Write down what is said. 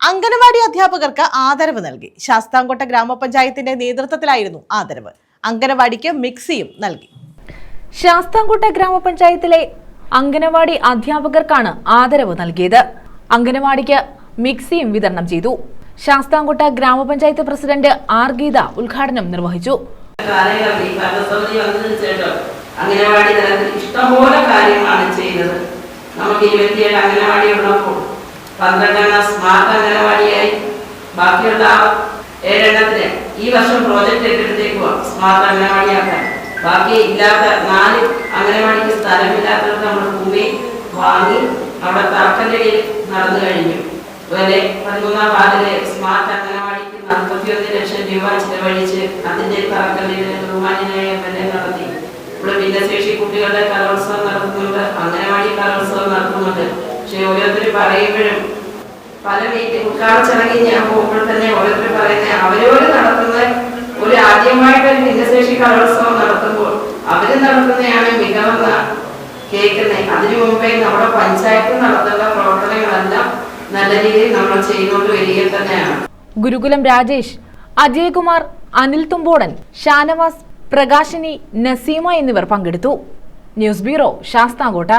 അംഗനവാടി അധ്യാപകർക്ക് ആദരവ് നൽകി. ശാസ്താംകോട്ട ഗ്രാമപഞ്ചായത്തിന്റെ നേതൃത്വത്തിലായിരുന്നു ആദരവ്. അംഗനവാടിക്ക് മിക്സിയും നൽകി. ശാസ്താംകോട്ട ഗ്രാമപഞ്ചായത്തിലെ അംഗനവാടി അധ്യാപകർക്കാണ് ആദരവ് നൽകിയത്. അംഗനവാടിക്ക് മിക്സിയും വിതരണം ചെയ്തു. ശാസ്താംകോട്ട ഗ്രാമപഞ്ചായത്ത് പ്രസിഡന്റ് ആർ ഗീത ഉദ്ഘാടനം നിർവഹിച്ചു. അംഗനവാടി തലത്തിൽ ഇഷ്ടംപോലെ കാര്യമാണ് ചെയ്യുന്നത്. നമുക്ക് 27 അംഗനവാടി ഉള്ളപ്പോൾ 12 സ്മാർട്ട് അംഗനവാടിയായി, ബാക്കിയുള്ള 7 ഈ വർഷം പ്രോജക്റ്റ് ഏറ്റെടുത്തേക്കുക സ്മാർട്ട് അംഗനവാടിയാക്കാൻ. ബാക്കി ഇല്ലാത്ത 4 അംഗനവാടിക്ക് സ്ഥലമില്ലാത്തവർക്ക് നമ്മൾ ഭൂമി വാങ്ങി അവിടെ തറക്കല്ലിൽ നടന്നു കഴിഞ്ഞു. അതുപോലെ 13-ാം വാർഡിലെ സ്മാർട്ട് അംഗനവാടിക്ക് 41 ലക്ഷം രൂപ ചിലവഴിച്ച് അതിന്റെ തറക്കല്ലിൽ ബഹുമാന്യനായ നടത്തി. ഇവിടെ ഭിന്നശേഷി കുട്ടികളുടെ കലോത്സവം നടത്തുന്നുണ്ട്, അംഗനവാടി കലോത്സവം നടത്തുന്നുണ്ട്. പക്ഷെ ഓരോരുത്തർ പറയുമ്പോഴും പല ഉദ്ഘാടന ചടങ്ങിൽ ഞാൻ പോകുമ്പോൾ തന്നെ ഓരോരുത്തർ പറയുന്നത് അവരോട് നടത്തുന്ന ഒരു ആദ്യമായിട്ട് ഒരു ഭിന്നശേഷി കലോത്സവം നടത്തുമ്പോൾ അവര് നടത്തുന്നതാണ് മികവെന്ന് കേൾക്കുന്നത്. അതിനു മുമ്പേ നമ്മുടെ പഞ്ചായത്ത് നടത്തേണ്ട പ്രവർത്തനങ്ങളെല്ലാം നല്ല രീതിയിൽ നമ്മൾ ചെയ്തുകൊണ്ട് വരിക തന്നെയാണ്. ഗുരുകുലം രാജേഷ്, അജയകുമാർ, അനിൽ തുമ്പോടൻ, ഷാനവാസ്, പ്രകാശിനി, നസീമ എന്നിവർ പങ്കെടുത്തു. News bureau, Sasthamkotta.